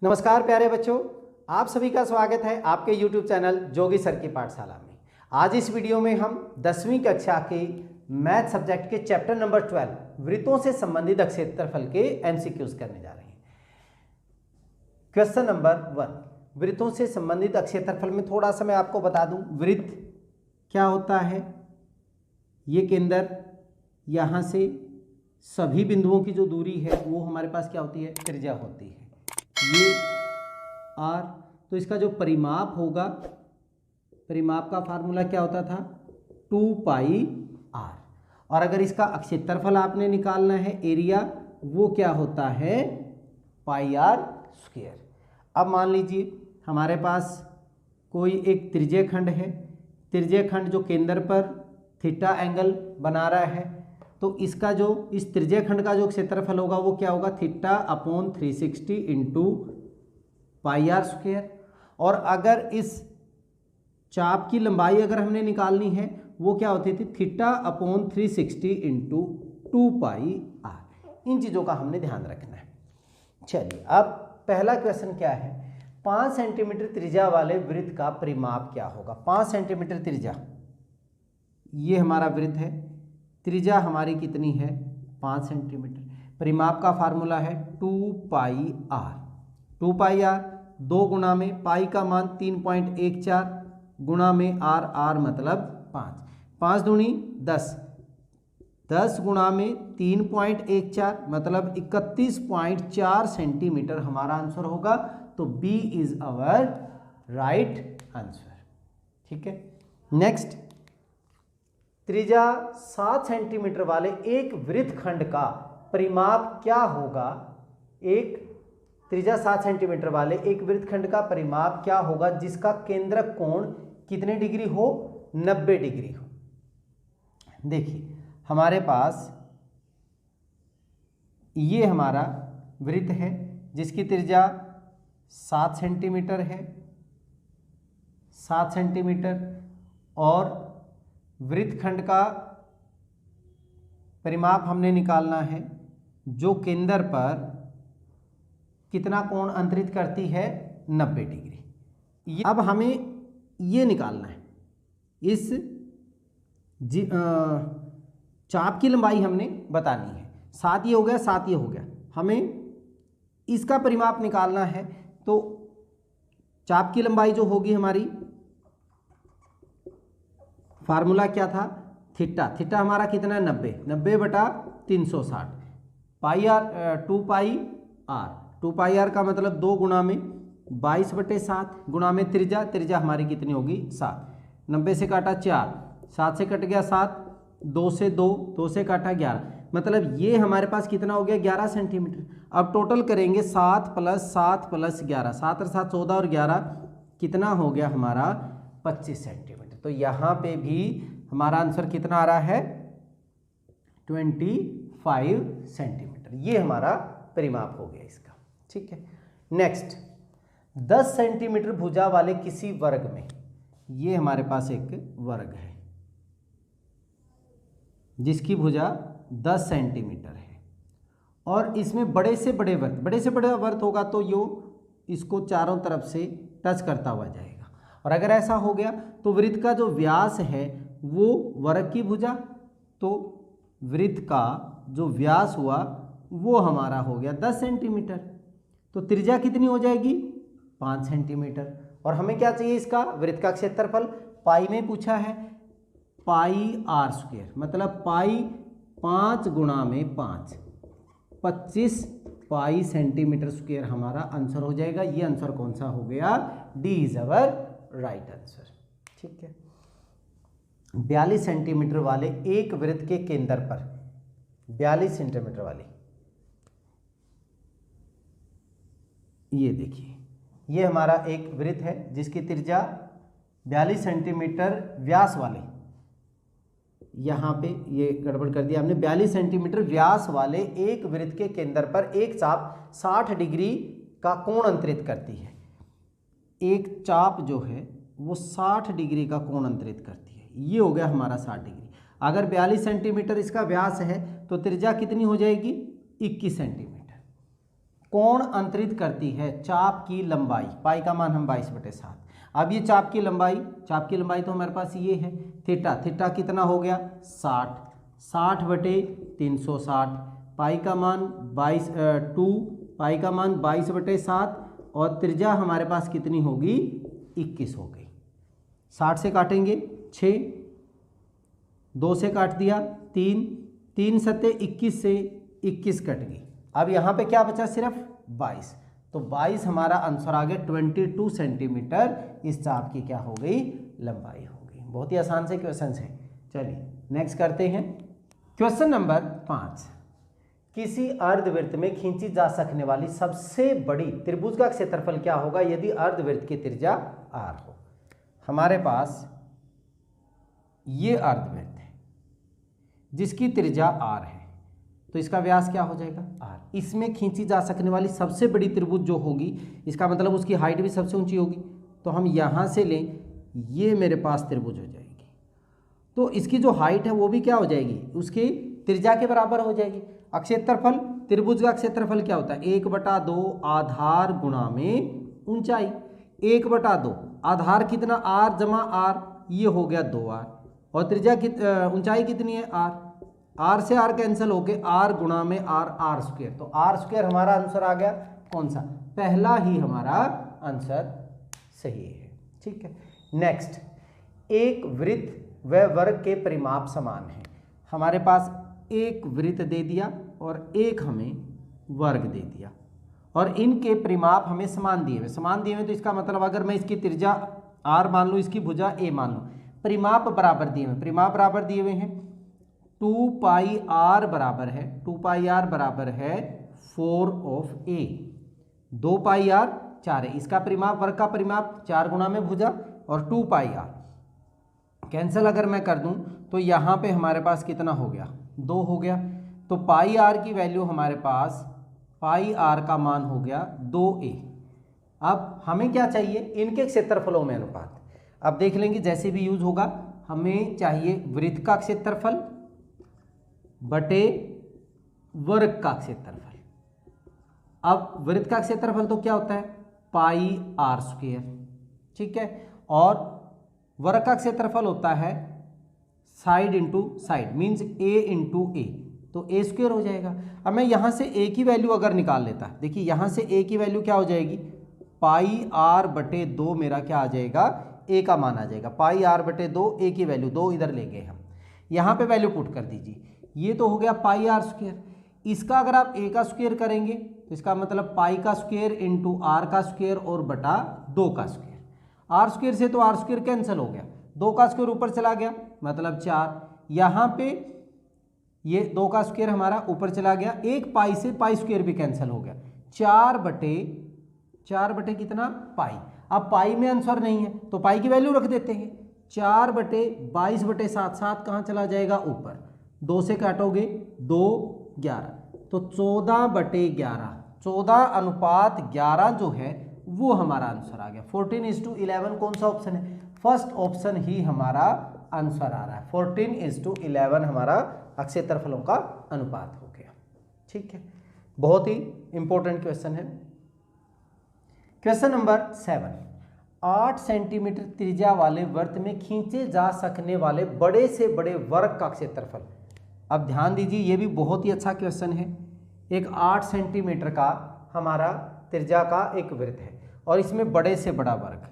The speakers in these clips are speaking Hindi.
नमस्कार प्यारे बच्चों, आप सभी का स्वागत है आपके YouTube चैनल जोगी सर की पाठशाला में। आज इस वीडियो में हम 10वीं कक्षा के मैथ सब्जेक्ट के चैप्टर नंबर 12 वृत्तों से संबंधित क्षेत्रफल के MCQs करने जा रहे हैं। क्वेश्चन नंबर 1, वृत्तों से संबंधित क्षेत्रफल में थोड़ा सा मैं आपको बता दूं, वृत्त क्या होता है। ये केंद्र, यहाँ से सभी बिंदुओं की जो दूरी है वो हमारे पास क्या होती है, त्रिज्या होती है। ये r, तो इसका जो परिमाप होगा, परिमाप का फार्मूला क्या होता था, 2 पाई r। और अगर इसका क्षेत्रफल आपने निकालना है, एरिया, वो क्या होता है, पाई r स्क्वायर। अब मान लीजिए हमारे पास कोई एक त्रिज्यीय खंड है, त्रिज्यीय खंड जो केंद्र पर थीटा एंगल बना रहा है, तो इसका जो इस त्रिज्यीय खंड का जो क्षेत्रफल होगा वो क्या होगा, theta upon 360 into pi R square. और अगर इस चाप की लंबाई अगर हमने निकालनी है वो क्या होती थी, theta upon 360 into 2 pi R. इन चीज़ों का हमने ध्यान रखना है। चलिए, अब पहला क्वेश्चन क्या है, 5 सेंटीमीटर त्रिज्या वाले वृत्त का परिमाप क्या होगा। 5 सेंटीमीटर त्रिज्या, ये हमारा वृत्त है, त्रिज्या हमारी कितनी है, 5 सेंटीमीटर। परिमाप का फार्मूला है 2 पाई आर। 2 पाई आर, 2 गुना में पाई का मान 3.14 गुना में आर, आर मतलब 5, 5 दूनी 10, 10 गुना में 3.14 मतलब 31.4 सेंटीमीटर हमारा आंसर होगा। तो B is our right answer. ठीक है। नेक्स्ट, त्रिज्या 7 सेंटीमीटर वाले एक वृत्तखंड का परिमाप क्या होगा। एक त्रिज्या 7 सेंटीमीटर वाले एक वृत्तखंड का परिमाप क्या होगा जिसका केंद्रक कोण कितने डिग्री हो, 90 डिग्री हो। देखिए हमारे पास ये हमारा वृत्त है जिसकी त्रिज्या 7 सेंटीमीटर है, 7 सेंटीमीटर, और वृत्तखंड का परिमाप हमने निकालना है जो केंद्र पर कितना कोण अंतरित करती है, 90 डिग्री। अब हमें ये निकालना है, इस चाप की लंबाई हमने बतानी है। 7 ये हो गया, 7 ये हो गया, हमें इसका परिमाप निकालना है। तो चाप की लंबाई जो होगी हमारी, फार्मूला क्या था, थीटा, थीटा हमारा कितना है, 90, 90 बटा 360 pi R, 2 pi R. 2 pi R का मतलब 2 गुना में 22/7 गुना में त्रिज्या, त्रिज्या हमारी कितनी होगी, 7। 90 से काटा 4, 7 से कट गया 7, 2 से 2, 2 से काटा 11, मतलब ये हमारे पास कितना हो गया, 11 सेंटीमीटर। अब टोटल करेंगे 7 + 7 + 11, 7 और 7 14 और 11 कितना हो गया हमारा, 25 सेंटीमीटर। तो यहाँ पे भी हमारा आंसर कितना आ रहा है, 25 सेंटीमीटर। ये हमारा परिमाप हो गया इसका। ठीक है। नेक्स्ट, 10 सेंटीमीटर भुजा वाले किसी वर्ग में, ये हमारे पास एक वर्ग है जिसकी भुजा 10 सेंटीमीटर है, और इसमें बड़े से बड़े वर्ग, बड़े से बड़ा वर्ग होगा तो यो इसको चारों तरफ से टच करता हुआ जाएगा। और अगर ऐसा हो गया तो वृत्त का जो व्यास है वो वर्ग की भुजा, तो वृत्त का जो व्यास हुआ वो हमारा हो गया 10 सेंटीमीटर। तो त्रिज्या कितनी हो जाएगी, 5 सेंटीमीटर। और हमें क्या चाहिए, इसका वृत्त का क्षेत्रफल, पाई में पूछा है, पाई आर स्क्वायर, मतलब पाई 5 गुना में 5, 25 पाई सेंटीमीटर स्क्वायर हमारा आंसर हो जाएगा। ये आंसर कौन सा हो गया, D is our right answer. ठीक है। 42 सेंटीमीटर वाले एक वृत्त के केंद्र पर, 42 सेंटीमीटर वाली, ये देखिए ये हमारा एक वृत्त है जिसकी त्रिज्या 42 सेंटीमीटर व्यास वाले, यहाँ पे ये गड़बड़ कर दिया हमने, 42 सेंटीमीटर व्यास वाले एक वृत्त के केंद्र पर एक चाप 60 डिग्री का कोण अंतरित करती है। एक चाप जो है वो 60 डिग्री का कोण अंतरित करती है, ये हो गया हमारा 60 डिग्री। अगर 42 सेंटीमीटर इसका व्यास है तो त्रिज्या कितनी हो जाएगी 21 सेंटीमीटर। कोण अंतरित करती है चाप की लंबाई, पाई का मान हम 22/7। अब ये चाप की लंबाई तो हमारे पास ये है थीटा कितना हो गया 60/360, पाई का मान 2 पाई का मान 22/7 और त्रिज्या हमारे पास कितनी होगी 21 हो गई। 60 से काटेंगे 6, 2 से काट दिया 3, 3 सत्ते 21 से 21 कट गई। अब यहाँ पे क्या बचा सिर्फ 22, तो 22 हमारा आंसर आ गया 22 सेंटीमीटर इस चाप की क्या हो गई लंबाई हो गई। बहुत ही आसान से क्वेश्चन है। चलिए नेक्स्ट करते हैं क्वेश्चन नंबर 5। किसी अर्धवृत्त में खींची जा सकने वाली सबसे बड़ी त्रिभुज का क्षेत्रफल क्या होगा यदि अर्धवृत्त की त्रिज्या r हो। हमारे पास ये अर्धवृत्त है जिसकी त्रिज्या r है, तो इसका व्यास क्या हो जाएगा r। इसमें खींची जा सकने वाली सबसे बड़ी त्रिभुज जो होगी, इसका मतलब उसकी हाइट भी सबसे ऊंची होगी, तो हम यहाँ से लें, ये मेरे पास त्रिभुज हो जाएगी, तो इसकी जो हाइट है वो भी क्या हो जाएगी उसकी त्रिज्या के बराबर हो जाएगी। क्षेत्रफल, त्रिभुज का क्षेत्रफल क्या होता है 1/2 आधार गुणा में ऊंचाई। 1/2 आधार कितना r जमा r, ये हो गया 2r, और त्रिज्या ऊंचाई कितनी है r। r से r कैंसिल होके r गुणा में r स्क्वायर, तो r स्क्वायर हमारा आंसर आ गया कौन सा, पहला ही हमारा आंसर सही है। ठीक है, नेक्स्ट, एक वृत्त व वर्ग के परिमाप समान है। हमारे पास एक वृत्त दे दिया और एक हमें वर्ग दे दिया और इनके परिमाप हमें समान दिए हुए, तो इसका मतलब अगर मैं इसकी त्रिज्या r मान लूँ, इसकी भुजा a मान लूँ, परिमाप बराबर दिए हुए हैं 2 पाई r बराबर है 4 ऑफ a, 2 पाई r 4 है, इसका परिमाप वर्ग का परिमाप 4 गुणा में भुजा और 2 पाई r कैंसिल अगर मैं कर दूं तो यहाँ पे हमारे पास कितना हो गया 2 हो गया, तो पाई r की वैल्यू हमारे पास पाई r का मान हो गया 2a। अब हमें क्या चाहिए इनके क्षेत्रफलों में अनुपात। अब देख लेंगे जैसे भी यूज होगा, हमें चाहिए वृत्त का क्षेत्रफल बटे वर्ग का क्षेत्रफल। अब वृत्त का क्षेत्रफल तो क्या होता है पाई r स्क्वायर, ठीक है, और वर्ग का क्षेत्रफल होता है side into side, means a into A, तो a स्क्वायर हो जाएगा। अब मैं यहाँ से a की वैल्यू अगर निकाल लेता, देखिए यहाँ से a की वैल्यू क्या हो जाएगी पाई r बटे 2, मेरा क्या आ जाएगा a का मान आ जाएगा, पाई r बटे 2, a की वैल्यू 2 इधर ले गए हम, यहाँ पे वैल्यू पुट कर दीजिए, ये तो हो गया पाई r स्क्वायर। इसका अगर आप a का स्क्वायर करेंगे तो इसका मतलब पाई का स्क्वायर इंटू r का स्क्वायर और बटा 2 का स्क्वायर, r स्क्वायर से तो r स्क्वायर कैंसिल हो गया, 2 का स्क्वायर ऊपर चला गया मतलब 4, यहाँ पे ये 2 का स्क्वायर हमारा ऊपर चला गया, एक पाई से पाई स्क्वायर भी कैंसिल हो गया, 4 बटे कितना पाई। अब पाई में आंसर नहीं है तो पाई की वैल्यू रख देते हैं, 4/22/7, 7 कहाँ चला जाएगा ऊपर, 2 से काटोगे 2 11, तो 14/11, 14:11 जो है वो हमारा आंसर आ गया। 14:11 कौन सा ऑप्शन है, फर्स्ट ऑप्शन ही हमारा आंसर आ रहा है, 14:11 हमारा क्षेत्रफलों का अनुपात हो गया। ठीक है, बहुत ही इंपॉर्टेंट क्वेश्चन है। क्वेश्चन नंबर 7, 8 सेंटीमीटर त्रिज्या वाले वृत्त में खींचे जा सकने वाले बड़े से बड़े वर्ग का क्षेत्रफल। अब ध्यान दीजिए, ये भी बहुत ही अच्छा क्वेश्चन है। एक 8 सेंटीमीटर का हमारा त्रिज्या का एक वृत्त है और इसमें बड़े से बड़ा वर्ग,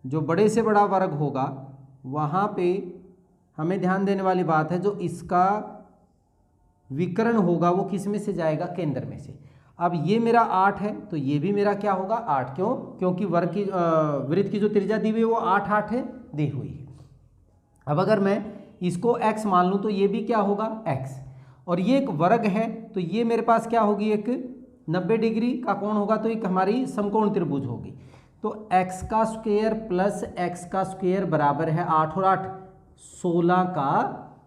जो बड़े से बड़ा वर्ग होगा वहाँ पे हमें ध्यान देने वाली बात है, जो इसका विकर्ण होगा वो किस में से जाएगा, केंद्र में से। अब ये मेरा 8 है तो ये भी मेरा क्या होगा 8, क्यों, क्योंकि वर्ग की वृत्त की जो त्रिज्या दी हुई है वो 8 है दी हुई है। अब अगर मैं इसको x मान लूँ तो ये भी क्या होगा x, और ये एक वर्ग है तो ये मेरे पास क्या होगी, एक 90 डिग्री का कोण होगा, तो एक हमारी समकोण त्रिभुज होगी। तो x का स्क्वायर प्लस x का स्क्वायर बराबर है 8 और 8 16 का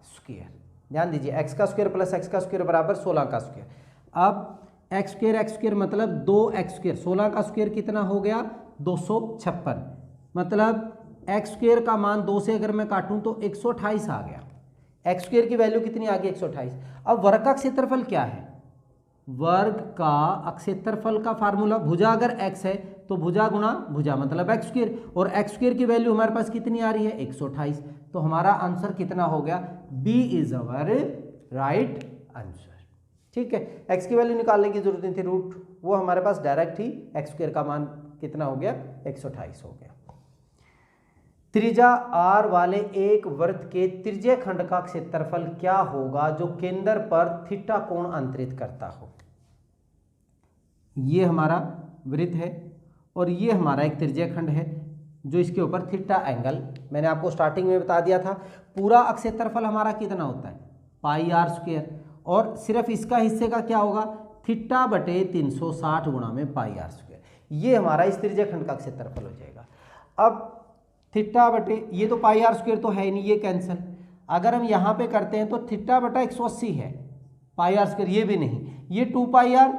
स्क्वायर। ध्यान दीजिए, x का स्क्वायर प्लस x का स्क्वायर बराबर 16 का स्क्वायर। अब x स्क्वायर मतलब 2x स्क्वायर, 16 का स्क्वायर कितना हो गया 256, मतलब x स्क्वायर का मान 2 से अगर मैं काटूं तो 128 आ गया। एक्स स्क्वायर की वैल्यू कितनी आ गई 128। अब वर्ग का क्षेत्रफल क्या है, वर्ग का क्षेत्रफल का फार्मूला भुजा अगर एक्स है तो भुजा गुणा भुजा मतलब एक्स स्क्वायर, और एक्स स्क्वायर की वैल्यू हमारे पास कितनी आ रही है 128। तो हमारा आंसर कितना हो गया, B is our right answer. ठीक है, एक्स की वैल्यू निकालने की जरूरत नहीं थी, रूट वो हमारे पास डायरेक्ट ही एक्स स्क्वायर का मान कितना हो गया 128 हो गया। त्रिज्या r वाले एक वृत्त के त्रिज्य खंड का क्षेत्रफल क्या होगा जो केंद्र पर थीटा कोण अंतरित करता हो। ये हमारा वृत्त है और ये हमारा एक त्रिज्य खंड है जो इसके ऊपर थीटा एंगल, मैंने आपको स्टार्टिंग में बता दिया था, पूरा क्षेत्रफल हमारा कितना होता है पाई आर स्क्वायर, और सिर्फ इसका हिस्से का क्या होगा थीटा बटे 360 गुणा में पाई आर स्क्वायर। ये हमारा इस त्रिज्य खंड का क्षेत्रफल हो जाएगा। अब थीटा बटे ये तो पाई आर स्क्वायर तो है नहीं, ये कैंसिल। अगर हम यहाँ पे करते हैं तो थीटा बटा 180 है, पाई आर स्क्वायर ये भी नहीं, ये 2 पाई आर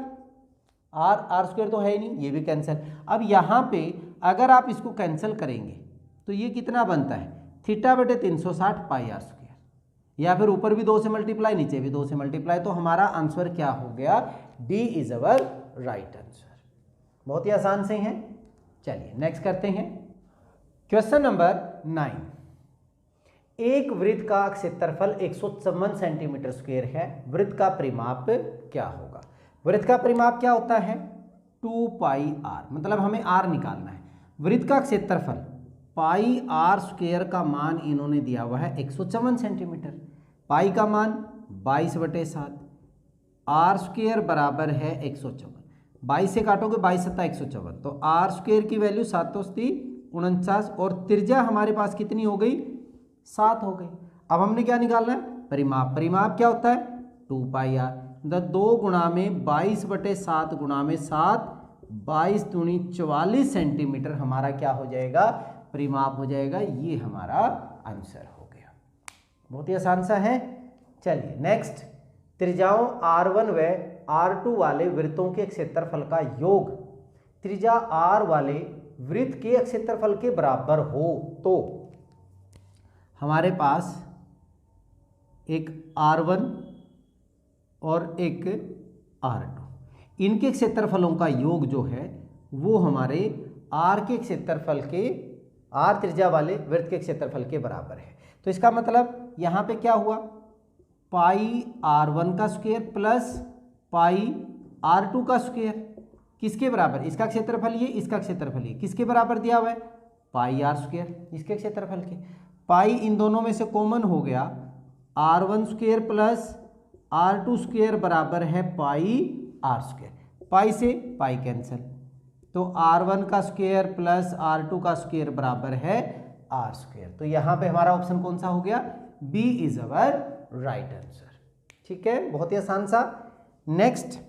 आर स्क्वायर तो है ही नहीं, ये भी कैंसिल। अब यहाँ पे अगर आप इसको कैंसिल करेंगे तो ये कितना बनता है थीटा बटे 360 पाई आर स्क्वायर, या फिर ऊपर भी 2 से मल्टीप्लाई नीचे भी 2 से मल्टीप्लाई, तो हमारा आंसर क्या हो गया, D is our right answer. बहुत ही आसान से हैं। चलिए नेक्स्ट करते हैं क्वेश्चन नंबर 9। एक वृत्त का क्षेत्रफल 154 सेंटीमीटर स्क्वायर है, वृत्त का परिमाप क्या होगा। वृत्त का परिमाप क्या होता है 2 पाई आर, मतलब हमें आर निकालना है। वृत्त का क्षेत्रफल पाई आर स्क्वायर का मान इन्होंने दिया हुआ है 154 सेंटीमीटर, पाई का मान 22/7, आर स्क्वायर बराबर है 154, 22 से काटोगे 22 × 7 154, तो आर स्क्वायर की वैल्यू 7 × 49 और त्रिज्या हमारे पास कितनी हो गई 7 हो गई। अब हमने क्या निकालना है परिमाप, परिमाप क्या होता है 2 पाई आर, 2 गुणा में 22/7 गुणा में 7, 22 दूनी 44 सेंटीमीटर हमारा क्या हो जाएगा परिमाप हो जाएगा। ये हमारा आंसर हो गया, बहुत ही आसान सा है। चलिए नेक्स्ट, त्रिज्याओं R1 व R2 वाले वृत्तों के क्षेत्रफल का योग त्रिज्या R वाले वृत्त के क्षेत्रफल के बराबर हो तो हमारे पास एक R1 और एक R2, इनके क्षेत्रफलों का योग जो है वो हमारे R के क्षेत्रफल के, R त्रिज्या वाले वृत्त के क्षेत्रफल के बराबर है। तो इसका मतलब यहाँ पे क्या हुआ पाई R1 का स्क्वायर प्लस पाई R2 का स्क्वायर, किसके बराबर, इसका क्षेत्रफल ये, इसका क्षेत्रफल ये, किसके बराबर दिया हुआ है पाई आर स्क्वायर, इसके क्षेत्रफल के। पाई इन दोनों में से कॉमन हो गया, R1 square plus R2 square बराबर है पाई आर स्क्वायर, पाई से पाई कैंसिल, तो R1 का स्क्वायर प्लस R2 का स्क्वायर बराबर है आर स्क्वायर। तो यहाँ पे हमारा ऑप्शन कौन सा हो गया, B is our right answer. ठीक है, बहुत ही आसान सा। नेक्स्ट,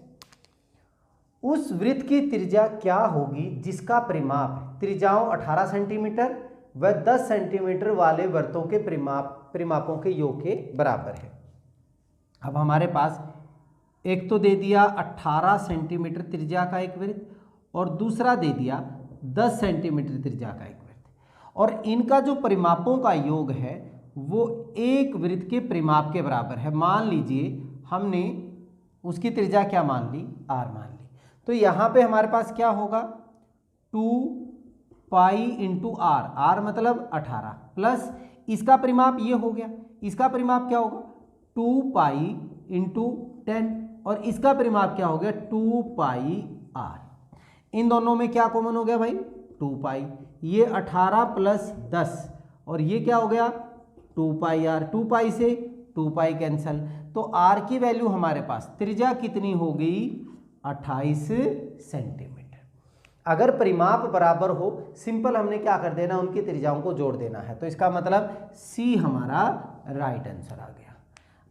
उस वृत्त की त्रिज्या क्या होगी जिसका परिमाप त्रिज्याओं 18 सेंटीमीटर व 10 सेंटीमीटर वाले वृत्तों के परिमापों के योग के बराबर है। अब हमारे पास एक तो दे दिया 18 सेंटीमीटर त्रिज्या का एक वृत्त और दूसरा दे दिया 10 सेंटीमीटर त्रिज्या का एक वृत्त, और इनका जो परिमापों का योग है वो एक वृत्त के परिमाप के बराबर है। मान लीजिए हमने उसकी त्रिज्या क्या मान ली, आर मान ली, तो यहाँ पे हमारे पास क्या होगा 2 पाई इंटू आर, आर मतलब 18 प्लस इसका परिमाप ये हो गया, इसका परिमाप क्या होगा 2 पाई इंटू 10 और इसका परिमाप क्या हो गया 2 पाई आर। इन दोनों में क्या कॉमन हो गया भाई 2 पाई, ये 18 प्लस 10 और ये क्या हो गया 2 पाई आर, 2 पाई से 2 पाई कैंसल, तो आर की वैल्यू हमारे पास त्रिज्या कितनी हो गई 28 सेंटीमीटर। अगर परिमाप बराबर हो सिंपल हमने क्या कर देना उनकी त्रिज्याओं को जोड़ देना है, तो इसका मतलब सी हमारा राइट आंसर आ गया।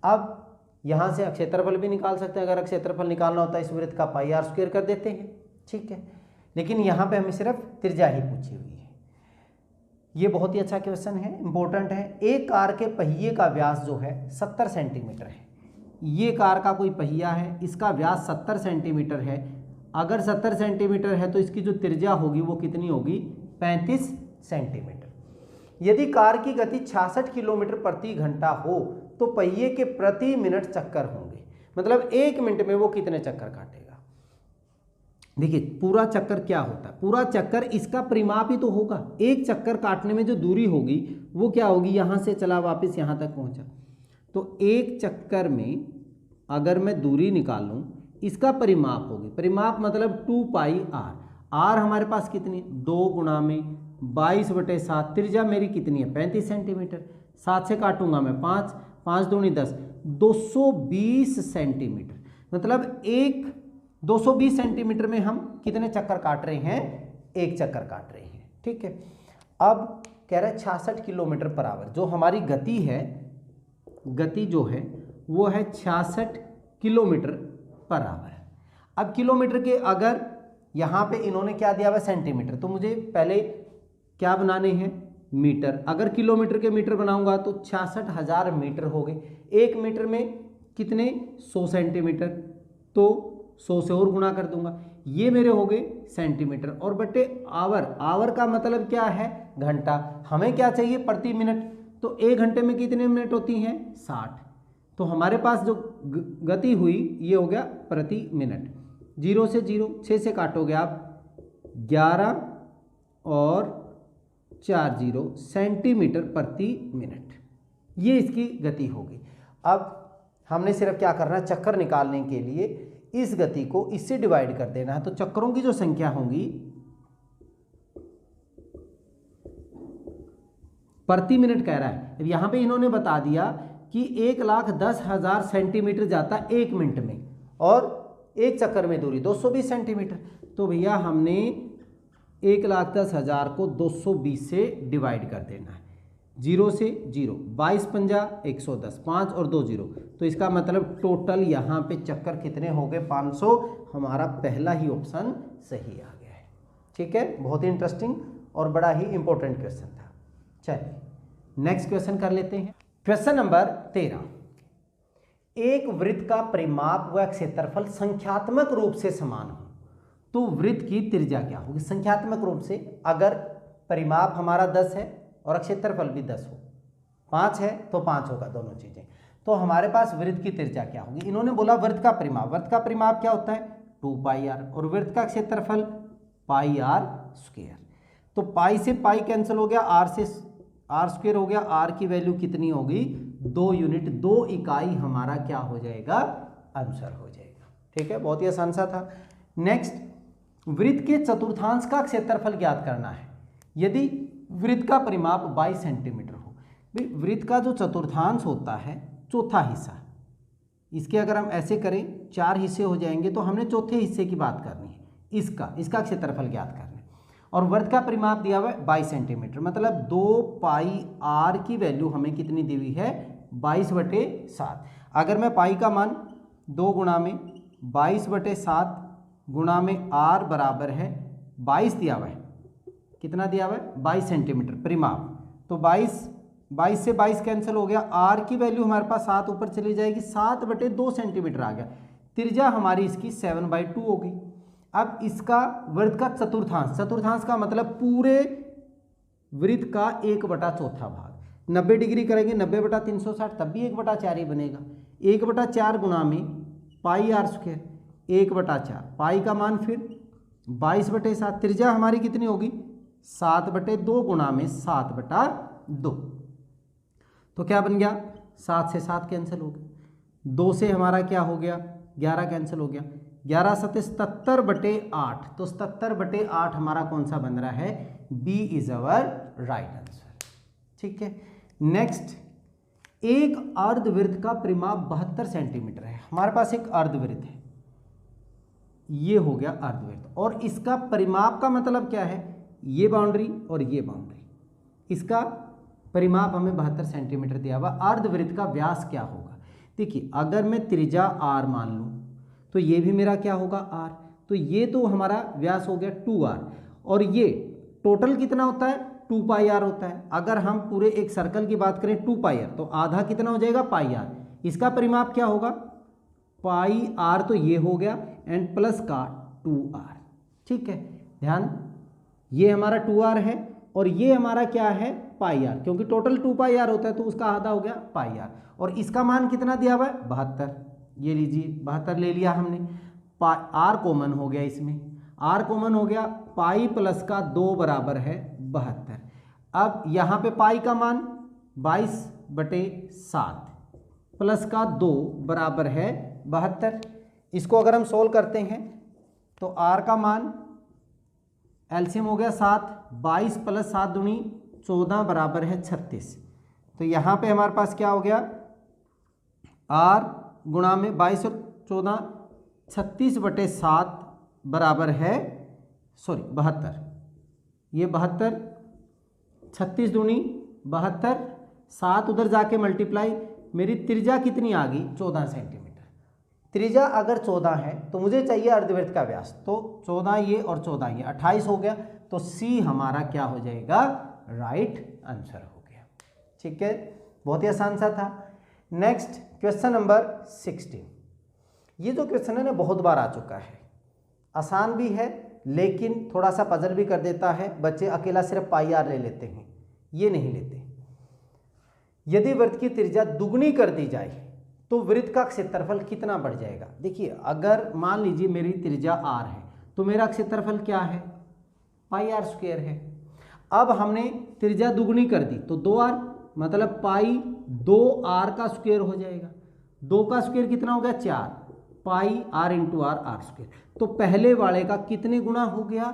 अब यहाँ से क्षेत्रफल भी निकाल सकते हैं, अगर क्षेत्रफल निकालना होता है इस वृत्त का पाई आर स्क्वायर कर देते हैं, ठीक है, लेकिन यहाँ पे हमें सिर्फ त्रिज्या ही पूछी हुई है। ये बहुत ही अच्छा क्वेश्चन है, इंपॉर्टेंट है। एक कार के पहिए का व्यास जो है 70 सेंटीमीटर है, ये कार का कोई पहिया है, इसका व्यास 70 सेंटीमीटर है। अगर 70 सेंटीमीटर है तो इसकी जो त्रिज्या होगी वो कितनी होगी 35 सेंटीमीटर। यदि कार की गति 66 किलोमीटर प्रति घंटा हो तो तो पहिए के प्रति मिनट चक्कर होंगे, मतलब 1 मिनट में वो कितने चक्कर काटेगा। देखिए पूरा चक्कर क्या होता है, पूरा चक्कर इसका परिमाप ही तो होगा। एक चक्कर काटने में जो दूरी होगी वो क्या होगी, यहाँ से चला वापस यहाँ तक पहुँचा, तो एक चक्कर में अगर मैं दूरी निकालूं इसका परिमाप होगी, परिमाप मतलब 2 पाई आर। आर हमारे पास कितनी है, 2 गुणा में 22/7, त्रिज्या मेरी कितनी है 35 सेंटीमीटर, 7 से काटूंगा मैं 5, 5 दूनी 10, 220 सेंटीमीटर, मतलब 220 सेंटीमीटर में हम कितने चक्कर काट रहे हैं, एक चक्कर काट रहे हैं। ठीक है, अब कह रहा है 66 किलोमीटर पर आवर, जो हमारी गति है, गति जो है वो है 66 किलोमीटर पर आवर। अब किलोमीटर के अगर यहाँ पे इन्होंने क्या दिया हुआ सेंटीमीटर, तो मुझे पहले क्या बनाने हैं मीटर। अगर किलोमीटर के मीटर बनाऊंगा तो 66,000 मीटर हो गए। 1 मीटर में कितने 100 सेंटीमीटर, तो 100 से और गुणा कर दूंगा, ये मेरे हो गए सेंटीमीटर, और बटे आवर। आवर का मतलब क्या है घंटा, हमें क्या चाहिए प्रति मिनट, तो 1 घंटे में कितने मिनट होती हैं 60, तो हमारे पास जो गति हुई ये हो गया प्रति मिनट। 0 से 0, 6 से काटोगे आप 11 और 4 0 सेंटीमीटर प्रति मिनट, ये इसकी गति होगी। अब हमने सिर्फ क्या करना है, चक्कर निकालने के लिए इस गति को इससे डिवाइड कर देना है, तो चक्करों की जो संख्या होगी प्रति मिनट कह रहा है। अब यहां पे इन्होंने बता दिया कि 1,10,000 सेंटीमीटर जाता है 1 मिनट में, और एक चक्कर में दूरी 220 सेंटीमीटर, तो भैया हमने 1,10,000 को 220 से डिवाइड कर देना है। 0 से 0, 22 पंजा 110, 5 और 2 0, तो इसका मतलब टोटल यहाँ पे चक्कर कितने हो गए 500। हमारा पहला ही ऑप्शन सही आ गया है। ठीक है, बहुत ही इंटरेस्टिंग और बड़ा ही इंपॉर्टेंट क्वेश्चन था। चलिए नेक्स्ट क्वेश्चन कर लेते हैं। क्वेश्चन नंबर 13, एक वृत्त का परिमाप व क्षेत्रफल संख्यात्मक रूप से समान हो तो वृत्त की त्रिज्या क्या होगी। संख्यात्मक रूप से, अगर परिमाप हमारा 10 है और क्षेत्रफल भी 10 हो, 5 है तो 5 होगा, दोनों चीजें, तो हमारे पास वृत्त की त्रिज्या क्या होगी। इन्होंने बोला वृत्त का परिमाप, वृत्त का परिमाप क्या होता है 2 पाई आर, और वृत्त का क्षेत्रफल पाई आर स्क्वायर, तो पाई से पाई कैंसिल हो गया, आर से आर स्क्वायर हो गया, आर की वैल्यू कितनी होगी 2 यूनिट, 2 इकाई हमारा क्या हो जाएगा आंसर हो जाएगा। ठीक है, बहुत ही आसान सा था। नेक्स्ट, वृत्त के चतुर्थांश का क्षेत्रफल ज्ञात करना है। यदि वृत्त का परिमाप 22 सेंटीमीटर हो, वृत्त का जो चतुर्थांश होता है चौथा हिस्सा, इसके अगर हम ऐसे करें 4 हिस्से हो जाएंगे, तो हमने चौथे हिस्से की बात करनी है, इसका क्षेत्रफल ज्ञात करना है। और वृत्त का परिमाप दिया हुआ है 22 सेंटीमीटर, मतलब 2 पाई आर की वैल्यू हमें कितनी दी हुई है 22/7। अगर मैं पाई का मान 2 गुणा में 22/7 गुणा में आर बराबर है 22 दिया हुआ है, कितना दिया हुआ है 22 सेंटीमीटर परिमाप, तो 22 से 22 कैंसिल हो गया, आर की वैल्यू हमारे पास 7 ऊपर चली जाएगी, 7/2 सेंटीमीटर आ गया, त्रिज्या हमारी इसकी 7/2 हो गई। अब इसका वृत्त का चतुर्थांश, चतुर्थांश का मतलब पूरे वृत्त का 1/4 भाग, 90 डिग्री करेंगे 90/360, तब भी 1/4 ही बनेगा। 1/4 गुणा में पाई आर स्क्वायर, 1/4 पाई का मान फिर 22/7, त्रिज्या हमारी कितनी होगी 7/2 गुणा में 7/2, तो क्या बन गया 7 से 7 कैंसिल हो गया, 2 से हमारा क्या हो गया 11 कैंसिल हो गया, 11 7 77/8, तो 77/8 हमारा कौन सा बन रहा है, B is our right answer. ठीक है, नेक्स्ट, एक अर्धवृत्त का परिमाप 72 सेंटीमीटर है। हमारे पास एक अर्धवृत्त है, ये हो गया अर्धवृत्त, और इसका परिमाप का मतलब क्या है, ये बाउंड्री और ये बाउंड्री, इसका परिमाप हमें 72 सेंटीमीटर दिया हुआ। अर्धवृत्त का व्यास क्या होगा, देखिए अगर मैं त्रिज्या आर मान लूँ तो ये भी मेरा क्या होगा आर, तो ये तो हमारा व्यास हो गया 2r, और ये टोटल कितना होता है 2 पाई आर होता है। अगर हम पूरे एक सर्कल की बात करें 2 पाई आर, तो आधा कितना हो जाएगा पाई आर, इसका परिमाप क्या होगा पाई आर, तो ये हो गया एंड प्लस का 2r। ठीक है, ध्यान, ये हमारा 2r है और ये हमारा क्या है पाई आर, क्योंकि टोटल 2 पाई आर होता है तो उसका आधा हो गया पाई आर। और इसका मान कितना दिया हुआ है 72, ये लीजिए 72 ले लिया हमने। आर कॉमन हो गया, इसमें आर कॉमन हो गया, पाई प्लस का 2 बराबर है 72। अब यहाँ पे पाई का मान 22/7 प्लस का 2 बराबर है 72। इसको अगर हम सोल्व करते हैं तो आर का मान एलसीएम हो गया 7, 22 प्लस 7 दूनी 14 बराबर है 36। तो यहाँ पे हमारे पास क्या हो गया, आर गुणा में 22 और 14 36/7 बराबर है 72। ये 72, 36 दूनी 72, 7 उधर जाके मल्टीप्लाई, मेरी त्रिज्या कितनी आ गई 14 सेंटीमीटर। त्रिज्या अगर 14 है तो मुझे चाहिए अर्धवृत्त का व्यास, तो 14 ये और 14 ये 28 हो गया। तो सी हमारा क्या हो जाएगा, राइट आंसर हो गया। ठीक है, बहुत ही आसान सा था। Next question number 16। ये जो क्वेश्चन है ना बहुत बार आ चुका है, आसान भी है लेकिन थोड़ा सा पजल भी कर देता है। बच्चे अकेला सिर्फ पाई आर ले लेते हैं, ये नहीं लेते। यदि वृत्त की त्रिज्या दुगनी कर दी जाए तो वृत्त का क्षेत्रफल कितना बढ़ जाएगा। देखिए अगर मान लीजिए मेरी त्रिज्या आर है तो मेरा क्षेत्रफल क्या है, पाई आर स्क्वायर है। अब हमने त्रिज्या दुगनी कर दी तो 2r, मतलब पाई 2r का स्क्वायर हो जाएगा। 2 का स्क्वायर कितना हो गया 4, pi r into R, R square. तो पहले वाले का कितने गुना हो गया,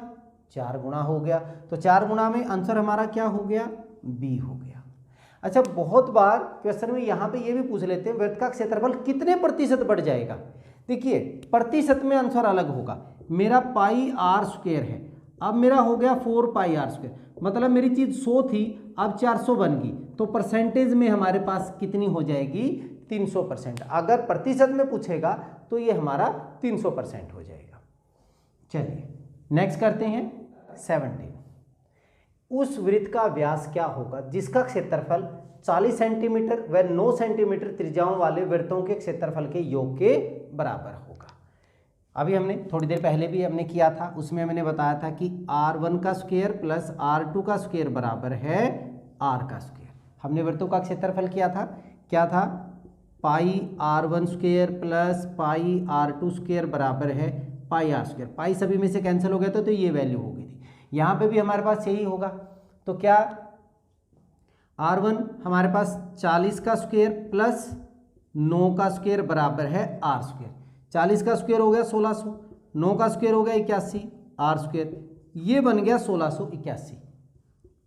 4 गुना हो गया। तो 4 गुना में आंसर हमारा क्या हो गया, बी हो गया। अच्छा, बहुत बार क्वेश्चन में यहाँ पे ये भी पूछ लेते हैं वृत्त का क्षेत्रफल कितने प्रतिशत बढ़ जाएगा। देखिए प्रतिशत में आंसर अलग होगा। मेरा पाई आर स्क्वायर है, अब मेरा हो गया 4 पाई आर स्क्वायर, मतलब मेरी चीज़ 100 थी अब 400 बन गई। तो परसेंटेज में हमारे पास कितनी हो जाएगी, 300%। अगर प्रतिशत में पूछेगा तो ये हमारा 300% हो जाएगा। चलिए नेक्स्ट करते हैं 17। उस वृत्त का व्यास क्या होगा जिसका क्षेत्रफल 40 सेंटीमीटर व 9 सेंटीमीटर त्रिज्याओं वाले वृत्तों के क्षेत्रफल के योग के बराबर होगा। अभी हमने थोड़ी देर पहले भी हमने किया था, उसमें मैंने बताया था कि r1 का स्क्वायर प्लस r2 का स्क्वायर बराबर है r का स्क्वायर। हमने वृत्तों का क्षेत्रफल किया था, क्या था, पाई r1 square plus pi r2 square बराबर है पाई r स्क्वायर। पाई सभी में से कैंसिल हो गया था तो ये वैल्यू हो गई थी। यहाँ पे भी हमारे पास यही होगा। तो क्या r1 हमारे पास 40 का स्क्वायर प्लस 9 का स्क्वायर बराबर है r स्क्वायर। 40 का स्क्वायर हो गया 1600, 9 का स्क्वायर हो गया 81, r स्क्वायर ये बन गया 1681।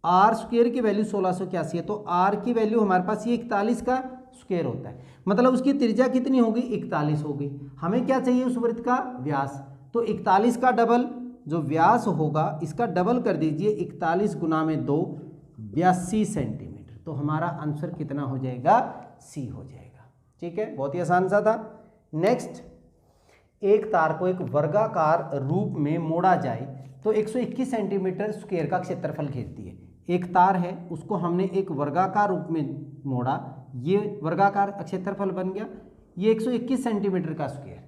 r स्क्वायर की वैल्यू 1681 है तो r की वैल्यू हमारे पास ये 41 का स्क्वायर होता है, मतलब उसकी त्रिज्या कितनी होगी 41 होगी। हमें क्या चाहिए उस वृत्त का व्यास, तो 41 का डबल जो व्यास होगा इसका डबल कर दीजिए, 41 गुना में 2 82 सेंटीमीटर। तो हमारा आंसर कितना हो जाएगा, सी हो जाएगा। ठीक है, बहुत ही आसान सा था। नेक्स्ट, एक तार को एक वर्गाकार रूप में मोड़ा जाए तो 121 सेंटीमीटर स्क्वायर का क्षेत्रफल घेरती है। एक तार है उसको हमने एक वर्गाकार रूप में मोड़ा, ये वर्गाकार क्षेत्रफल बन गया, ये 121 सेंटीमीटर का स्क्वायर।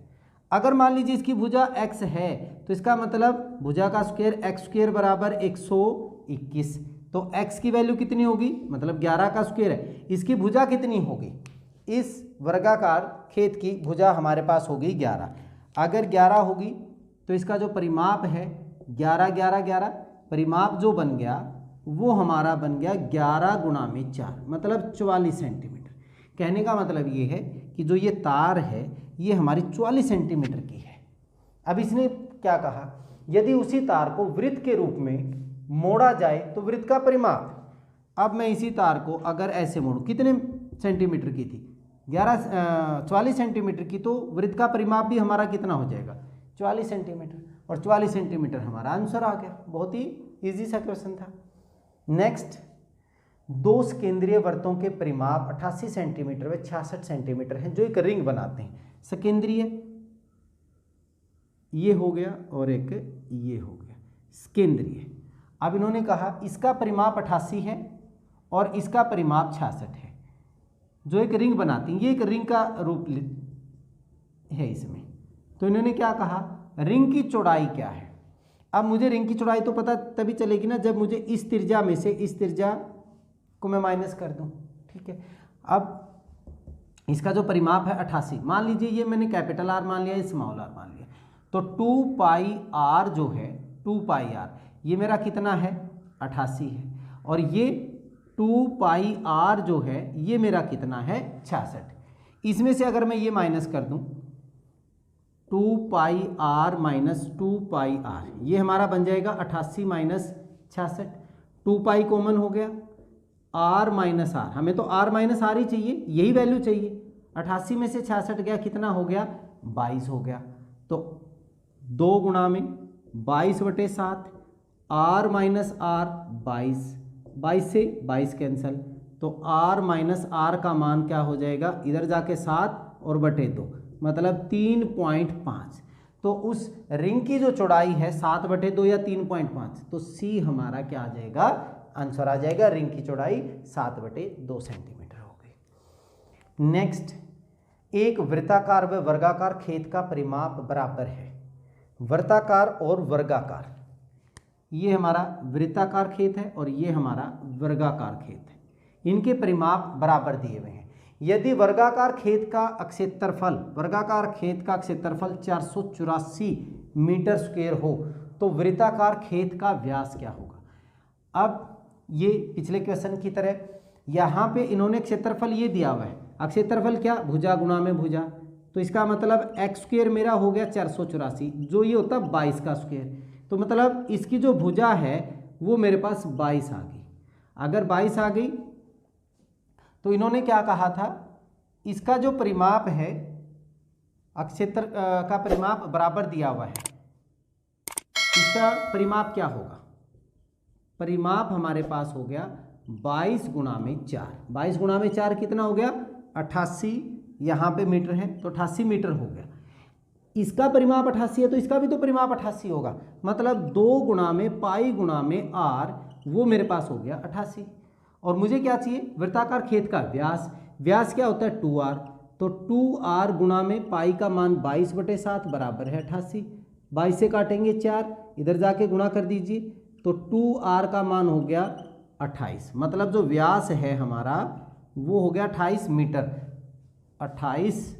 अगर मान लीजिए इसकी भुजा x है तो इसका मतलब भुजा का स्क्वायर x स्क्वायर बराबर 121। तो x की वैल्यू कितनी होगी, मतलब 11 का स्क्वायर है, इसकी भुजा कितनी होगी, इस वर्गाकार खेत की भुजा हमारे पास होगी 11। अगर 11 होगी तो इसका जो परिमाप है 11 11 11, परिमाप जो बन गया वो हमारा बन गया 11 गुना में 4, मतलब 44 सेंटीमीटर। कहने का मतलब ये है कि जो ये तार है ये हमारी 44 सेंटीमीटर की है। अब इसने क्या कहा, यदि उसी तार को वृत्त के रूप में मोड़ा जाए तो वृत्त का परिमाप, अब मैं इसी तार को अगर ऐसे मोड़ूं, कितने सेंटीमीटर की थी 44 सेंटीमीटर की, तो वृत्त का परिमाप भी हमारा कितना हो जाएगा 44 सेंटीमीटर, और 44 सेंटीमीटर हमारा आंसर आ गया। बहुत ही ईजी सा क्वेश्चन था। नेक्स्ट, 2 केंद्रीय वृत्तों के परिमाप 88 सेंटीमीटर व 66 सेंटीमीटर हैं जो एक रिंग बनाते हैं। सकेंद्रीय ये हो गया और एक ये हो गया केंद्रीय। अब इन्होंने कहा इसका परिमाप 88 है और इसका परिमाप 66 है, जो एक रिंग बनाती हैं, ये एक रिंग का रूप है इसमें। तो इन्होंने क्या कहा, रिंग की चौड़ाई क्या है। अब मुझे रिंग की चौड़ाई तो पता तभी चलेगी ना जब मुझे इस त्रिज्या में से इस त्रिज्या को मैं माइनस कर दूं, ठीक है। अब इसका जो परिमाप है 88, मान लीजिए ये मैंने कैपिटल आर मान लिया, स्मॉल आर मान लिया, तो 2 पाई आर जो है 2 पाई आर ये मेरा कितना है 88 है, और ये 2 पाई आर जो है ये मेरा कितना है 66। इसमें से अगर मैं ये माइनस कर दूं 2 pi are minus 2 pi are, ये हमारा बन जाएगा 88 माइनस 66। 2 पाई कॉमन हो गया, आर माइनस आर, हमें तो आर माइनस आर ही चाहिए, यही वैल्यू चाहिए। 88 में से 66 गया, कितना हो गया 22 हो गया। तो 2 गुणा में 22/7, आर माइनस आर 22, 22 से 22 कैंसल, तो आर माइनस आर का मान क्या हो जाएगा, इधर जाके 7 और बटे 2 मतलब 3.5। तो उस रिंग की जो चौड़ाई है 7/2 या 3.5, तो सी हमारा क्या आ जाएगा, आंसर आ जाएगा, रिंग की चौड़ाई 7/2 सेंटीमीटर हो गई। नेक्स्ट, एक वृत्ताकार व वर्गाकार खेत का परिमाप बराबर है। वृत्ताकार और वर्गाकार, ये हमारा वृत्ताकार खेत है और ये हमारा वर्गाकार खेत है, इनके परिमाप बराबर दिए हुए हैं। यदि वर्गाकार खेत का क्षेत्रफल 484 मीटर स्क्वायर हो तो वृत्ताकार खेत का व्यास क्या होगा। अब ये पिछले क्वेश्चन की तरह यहाँ पे इन्होंने क्षेत्रफल ये दिया हुआ है, अब क्षेत्रफल क्या, भुजा गुणा में भुजा, तो इसका मतलब एक्स स्क्वायर मेरा हो गया 484, जो ये होता है 22 का स्क्वायर, तो मतलब इसकी जो भुजा है वो मेरे पास 22 आ गई। अगर 22 आ गई तो इन्होंने क्या कहा था, इसका जो परिमाप है क्षेत्र का परिमाप बराबर दिया हुआ है, इसका परिमाप क्या होगा, परिमाप हमारे पास हो गया 22 गुणा में 4, 22 गुणा में 4 कितना हो गया 88, यहाँ पे मीटर है तो 88 मीटर हो गया। इसका परिमाप 88 है तो इसका भी तो परिमाप 88 होगा, मतलब 2 गुणा में पाई गुणा में आर, वो मेरे पास हो गया 88। और मुझे क्या चाहिए, वृत्ताकार खेत का व्यास, व्यास क्या होता है 2r, तो 2r गुणा में पाई का मान 22/7 बराबर है 88, 22 से काटेंगे 4, इधर जाके गुणा कर दीजिए, तो 2r का मान हो गया 28, मतलब जो व्यास है हमारा वो हो गया 28 मीटर, 28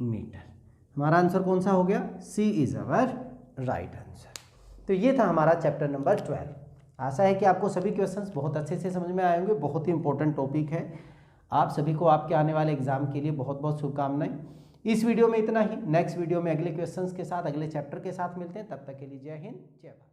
मीटर। हमारा आंसर कौन सा हो गया, सी इज अवर राइट आंसर। तो ये था हमारा चैप्टर नंबर 12। आशा है कि आपको सभी क्वेश्चंस बहुत अच्छे से समझ में आए होंगे, बहुत ही इंपॉर्टेंट टॉपिक है। आप सभी को आपके आने वाले एग्जाम के लिए बहुत बहुत शुभकामनाएं। इस वीडियो में इतना ही, नेक्स्ट वीडियो में अगले क्वेश्चंस के साथ, अगले चैप्टर के साथ मिलते हैं, तब तक के लिए जय हिंद, जय भारत।